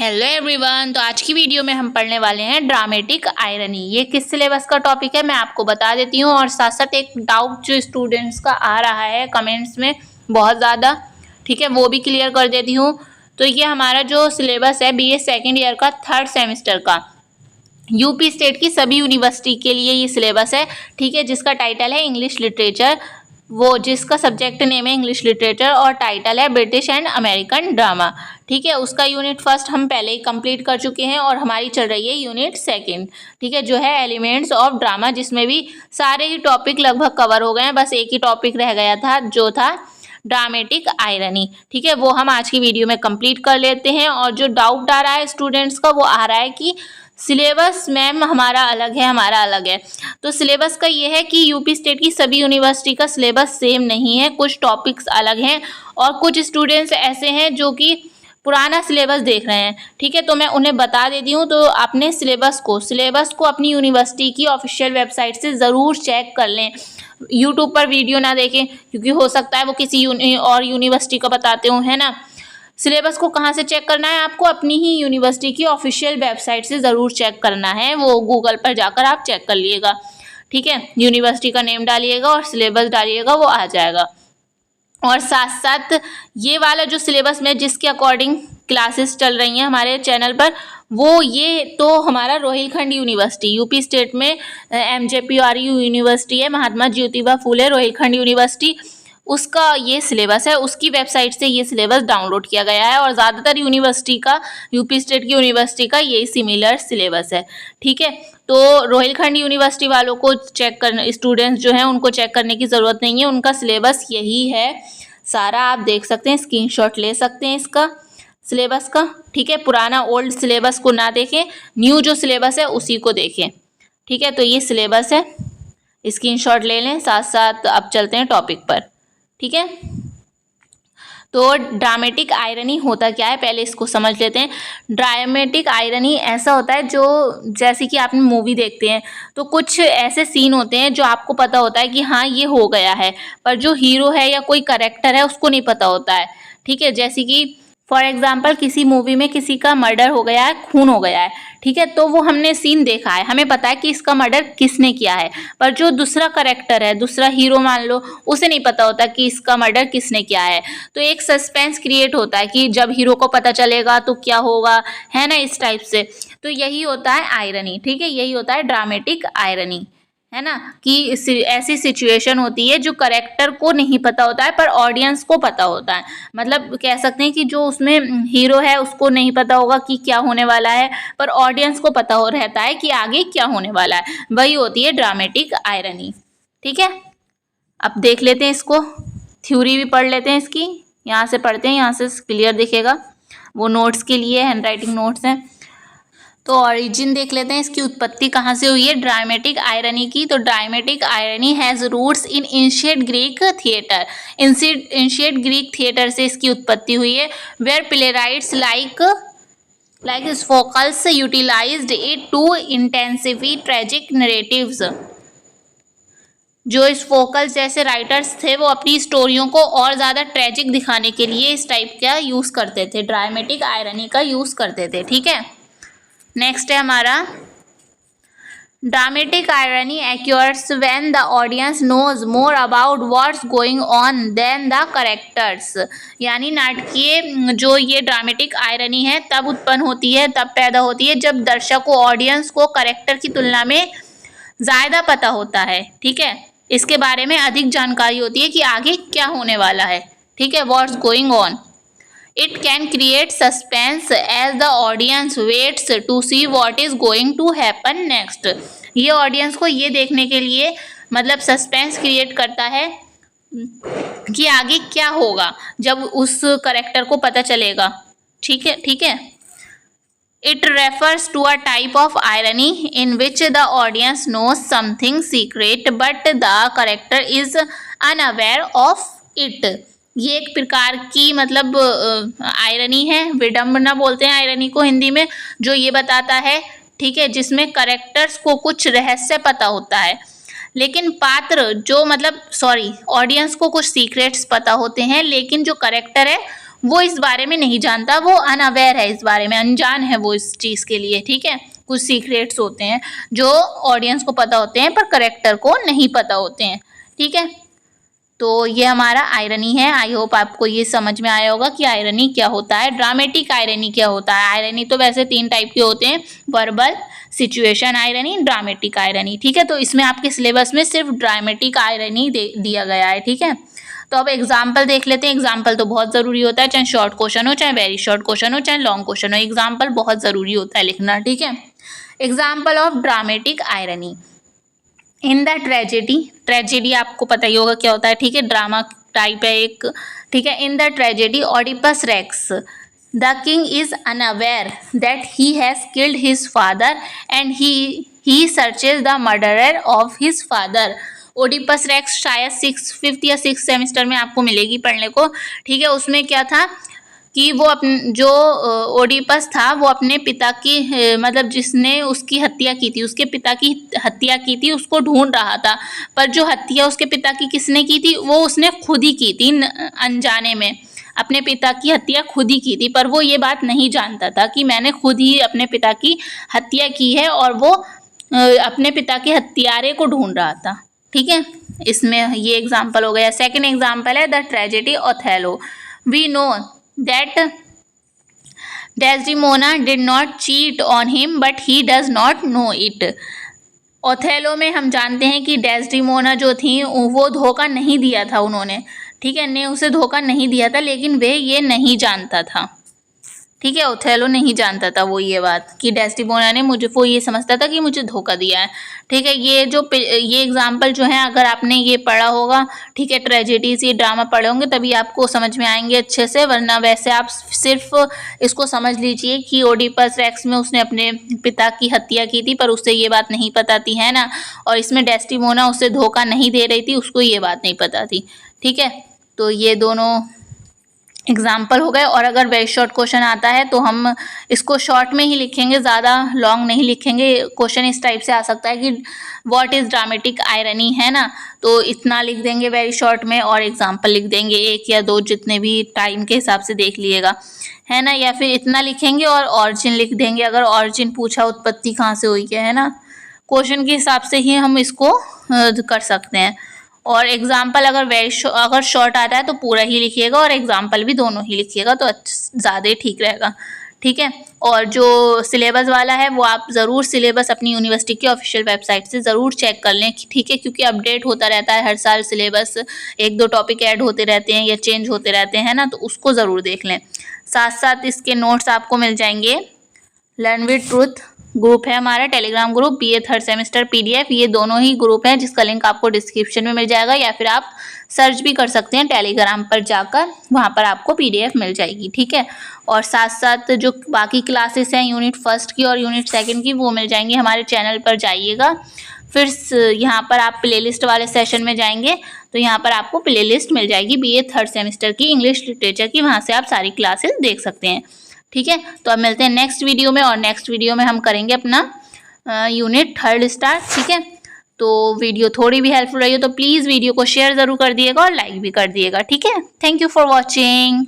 Hello everyone. तो आज की वीडियो में हम पढ़ने वाले हैं ड्रामेटिक आयरनी। ये किस सिलेबस का टॉपिक है मैं आपको बता देती हूँ, और साथ साथ एक डाउट जो स्टूडेंट्स का आ रहा है कमेंट्स में बहुत ज़्यादा, ठीक है, वो भी क्लियर कर देती हूँ। तो ये हमारा जो सिलेबस है बीए सेकेंड ईयर का 3rd सेमेस्टर का यूपी स्टेट की सभी यूनिवर्सिटी के लिए ये सिलेबस है, ठीक है, जिसका टाइटल है इंग्लिश लिटरेचर, वो जिसका सब्जेक्ट नेम है इंग्लिश लिटरेचर और टाइटल है ब्रिटिश एंड अमेरिकन ड्रामा, ठीक है। उसका यूनिट फर्स्ट हम पहले ही कंप्लीट कर चुके हैं और हमारी चल रही है यूनिट सेकंड, ठीक है, जो है एलिमेंट्स ऑफ ड्रामा, जिसमें भी सारे ही टॉपिक लगभग कवर हो गए हैं, बस एक ही टॉपिक रह गया था जो था ड्रामेटिक आयरनी, ठीक है। वो हम आज की वीडियो में कंप्लीट कर लेते हैं। और जो डाउट आ रहा है स्टूडेंट्स का, वो आ रहा है कि सिलेबस मैम हमारा अलग है, हमारा अलग है। तो सिलेबस का ये है कि यूपी स्टेट की सभी यूनिवर्सिटी का सिलेबस सेम नहीं है, कुछ टॉपिक्स अलग हैं और कुछ स्टूडेंट्स ऐसे हैं जो कि पुराना सिलेबस देख रहे हैं, ठीक है। तो मैं उन्हें बता देती हूँ, तो अपने सिलेबस को अपनी यूनिवर्सिटी की ऑफिशियल वेबसाइट से ज़रूर चेक कर लें। यूट्यूब पर वीडियो ना देखें, क्योंकि हो सकता है वो किसी और यूनिवर्सिटी का बताते हो, है ना। सिलेबस को कहाँ से चेक करना है आपको? अपनी ही यूनिवर्सिटी की ऑफिशियल वेबसाइट से ज़रूर चेक करना है। वो गूगल पर जाकर आप चेक कर लिएगा, ठीक है। यूनिवर्सिटी का नेम डालिएगा और सिलेबस डालिएगा, वो आ जाएगा। और साथ साथ ये वाला जो सिलेबस में जिसके अकॉर्डिंग क्लासेस चल रही हैं हमारे चैनल पर, वो ये तो हमारा रोहिलखंड यूनिवर्सिटी यूपी स्टेट में MJPRU यूनिवर्सिटी है, महात्मा ज्योतिबा फूले रोहिलखंड यूनिवर्सिटी, उसका ये सिलेबस है। उसकी वेबसाइट से ये सिलेबस डाउनलोड किया गया है और ज़्यादातर यूनिवर्सिटी का, यूपी स्टेट की यूनिवर्सिटी का यही सिमिलर सिलेबस है, ठीक है। तो रोहिलखंड यूनिवर्सिटी वालों को चेक करना, स्टूडेंट्स जो हैं उनको चेक करने की ज़रूरत नहीं है, उनका सिलेबस यही है सारा। आप देख सकते हैं, स्क्रीनशॉट ले सकते हैं इसका सिलेबस का, ठीक है। पुराना ओल्ड सिलेबस को ना देखें, न्यू जो सिलेबस है उसी को देखें, ठीक है। तो ये सिलेबस है, स्क्रीनशॉट ले लें। साथ साथ अब चलते हैं टॉपिक पर, ठीक है। तो ड्रामेटिक आयरनी होता क्या है, पहले इसको समझ लेते हैं। ड्रामेटिक आयरनी ऐसा होता है जो, जैसे कि आपने मूवी देखते हैं तो कुछ ऐसे सीन होते हैं जो आपको पता होता है कि हाँ ये हो गया है, पर जो हीरो है या कोई करेक्टर है उसको नहीं पता होता है, ठीक है। जैसे कि फॉर एग्जाम्पल किसी मूवी में किसी का मर्डर हो गया है, खून हो गया है, ठीक है, तो वो हमने सीन देखा है, हमें पता है कि इसका मर्डर किसने किया है, पर जो दूसरा करेक्टर है, दूसरा हीरो मान लो, उसे नहीं पता होता कि इसका मर्डर किसने किया है। तो एक सस्पेंस क्रिएट होता है कि जब हीरो को पता चलेगा तो क्या होगा, है ना, इस टाइप से। तो यही होता है आयरनी, ठीक है, यही होता है ड्रामेटिक आयरनी, है ना, कि ऐसी सिचुएशन होती है जो करेक्टर को नहीं पता होता है पर ऑडियंस को पता होता है। मतलब कह सकते हैं कि जो उसमें हीरो है उसको नहीं पता होगा कि क्या होने वाला है, पर ऑडियंस को पता हो रहता है कि आगे क्या होने वाला है, वही होती है ड्रामेटिक आयरनी, ठीक है। अब देख लेते हैं इसको, थ्योरी भी पढ़ लेते हैं इसकी। यहाँ से पढ़ते हैं, यहाँ से क्लियर दिखेगा, वो नोट्स के लिए हैंडराइटिंग नोट्स हैं। तो ऑरिजिन देख लेते हैं, इसकी उत्पत्ति कहाँ से हुई है ड्रामेटिक आयरनी की। तो dramatic irony has roots in ancient Greek theatre. Ancient Greek theatre से इसकी उत्पत्ति हुई है, where playwrights like Sophocles utilized it to intensify tragic narratives. जो सोफोकल्स जैसे राइटर्स थे वो अपनी स्टोरियों को और ज़्यादा ट्रेजिक दिखाने के लिए इस टाइप का यूज़ करते थे, ड्रामेटिक आयरनी का यूज़ करते थे, ठीक है। नेक्स्ट है हमारा, dramatic irony occurs when the audience knows more about what's going on than the characters. यानी नाटकीय जो ये ड्रामेटिक आयरनी है तब उत्पन्न होती है, तब पैदा होती है जब दर्शक को, ऑडियंस को करेक्टर की तुलना में ज़्यादा पता होता है, ठीक है, इसके बारे में अधिक जानकारी होती है कि आगे क्या होने वाला है, ठीक है, what's going on. It can create suspense as the audience waits to see what is going to happen next. ये ऑडियंस को ये देखने के लिए मतलब सस्पेंस क्रिएट करता है कि आगे क्या होगा जब उस करेक्टर को पता चलेगा, ठीक है, ठीक है। It refers to a type of irony in which the audience knows something secret but the character is unaware of it. ये एक प्रकार की मतलब आयरनी है, विडंबना बोलते हैं आयरनी को हिंदी में, जो ये बताता है, ठीक है, जिसमें करेक्टर्स को कुछ रहस्य पता होता है, लेकिन पात्र जो मतलब ऑडियंस को कुछ सीक्रेट्स पता होते हैं, लेकिन जो करेक्टर है वो इस बारे में नहीं जानता, वो अनअवेयर है, इस बारे में अनजान है वो इस चीज़ के लिए, ठीक है। कुछ सीक्रेट्स होते हैं जो ऑडियंस को पता होते हैं पर करेक्टर को नहीं पता होते हैं, ठीक है। तो ये हमारा आयरनी है। आई होप आपको ये समझ में आया होगा कि आयरनी क्या होता है, ड्रामेटिक आयरनी क्या होता है। आयरनी तो वैसे 3 टाइप के होते हैं, verbal, situation irony, dramatic irony, ठीक है। तो इसमें आपके सिलेबस में सिर्फ ड्रामेटिक आयरनी दिया गया है, ठीक है। तो अब एग्जाम्पल देख लेते हैं। एग्जाम्पल तो बहुत ज़रूरी होता है, चाहे शॉर्ट क्वेश्चन हो, चाहे वेरी शॉर्ट क्वेश्चन हो, चाहे लॉन्ग क्वेश्चन हो, एग्जाम्पल बहुत ज़रूरी होता है लिखना, ठीक है। Example of dramatic irony. In the tragedy, tragedy आपको पता ही होगा क्या होता है, ठीक है, ड्रामा टाइप है एक, ठीक है। In the tragedy Oedipus racks the king is unaware that he has killed his father and he searches the murderer of his father. Oedipus racks शायद 5th या 6th सेमेस्टर में आपको मिलेगी पढ़ने को, ठीक है। उसमें क्या था कि वो जो ओडिपस था वो अपने पिता की मतलब जिसने उसकी हत्या की थी, उसके पिता की हत्या की थी, उसको ढूंढ रहा था। पर जो हत्या उसके पिता की किसने की थी, वो उसने खुद ही की थी, अनजाने में अपने पिता की हत्या खुद ही की थी। पर वो ये बात नहीं जानता था कि मैंने खुद ही अपने पिता की हत्या की है, और वो अपने पिता के हत्यारे को ढूंढ रहा था, ठीक है। इसमें ये एग्जाम्पल हो गया। सेकेंड एग्जाम्पल है the tragedy Othello. We know that Desdemona did not cheat on him but he does not know it। Othello में हम जानते हैं कि डेस्डिमोना जो थी वो धोखा नहीं दिया था उन्होंने, ठीक है, ने उसे धोखा नहीं दिया था, लेकिन वह ये नहीं जानता था, ठीक है। ओथेलो नहीं जानता था वो ये बात कि डेस्टिमोना ने वो ये समझता था कि मुझे धोखा दिया है, ठीक है। ये एग्जाम्पल जो है अगर आपने ये पढ़ा होगा, ठीक है, ट्रेजेडीज ये ड्रामा पढ़े होंगे तभी आपको समझ में आएंगे अच्छे से, वरना वैसे आप सिर्फ इसको समझ लीजिए कि ओडिपस रेक्स में उसने अपने पिता की हत्या की थी पर उससे ये बात नहीं पता थी, है ना। और इसमें डेस्टिमोना उसे धोखा नहीं दे रही थी, उसको ये बात नहीं पता थी, ठीक है। तो ये दोनों एग्जाम्पल हो गए। और अगर वेरी शॉर्ट क्वेश्चन आता है तो हम इसको शॉर्ट में ही लिखेंगे, ज़्यादा लॉन्ग नहीं लिखेंगे। क्वेश्चन इस टाइप से आ सकता है कि व्हाट इज़ ड्रामेटिक आयरनी, है ना, तो इतना लिख देंगे वेरी शॉर्ट में और एग्जाम्पल लिख देंगे 1 या 2, जितने भी टाइम के हिसाब से देख लीजिएगा, है ना। या फिर इतना लिखेंगे और ऑरिजिन लिख देंगे, अगर ऑरिजिन पूछा उत्पत्ति कहाँ से हुई है ना, क्वेश्चन के हिसाब से ही हम इसको कर सकते हैं। और एग्जाम्पल अगर शॉर्ट आता है तो पूरा ही लिखिएगा और एग्जाम्पल भी दोनों ही लिखिएगा तो ज़्यादा ठीक रहेगा, ठीक है। और जो सिलेबस वाला है वो आप ज़रूर सिलेबस अपनी यूनिवर्सिटी की ऑफिशियल वेबसाइट से ज़रूर चेक कर लें, ठीक है, क्योंकि अपडेट होता रहता है हर साल सिलेबस, 1-2 टॉपिक ऐड होते रहते हैं या चेंज होते रहते हैं ना, तो उसको ज़रूर देख लें। साथ साथ इसके नोट्स आपको मिल जाएंगे। लर्न विद ट्रूथ ग्रुप है हमारा Telegram group, BA 3rd semester PDF, ये दोनों ही ग्रुप हैं जिसका लिंक आपको डिस्क्रिप्शन में मिल जाएगा, या फिर आप सर्च भी कर सकते हैं टेलीग्राम पर जाकर, वहाँ पर आपको PDF मिल जाएगी, ठीक है। और साथ साथ जो बाकी क्लासेस हैं यूनिट 1st की और यूनिट 2nd की वो मिल जाएंगी हमारे चैनल पर जाइएगा। फिर यहाँ पर आप प्लेलिस्ट वाले सेशन में जाएंगे तो यहाँ पर आपको प्लेलिस्ट मिल जाएगी BA 3rd सेमेस्टर की इंग्लिश लिटरेचर की, वहाँ से आप सारी क्लासेस देख सकते हैं, ठीक है। तो अब मिलते हैं नेक्स्ट वीडियो में, और नेक्स्ट वीडियो में हम करेंगे अपना यूनिट 3rd स्टार्ट, ठीक है। तो वीडियो थोड़ी भी हेल्पफुल रही हो तो प्लीज़ वीडियो को शेयर ज़रूर कर दिएगा और लाइक भी कर दिएगा, ठीक है। Thank you for watching.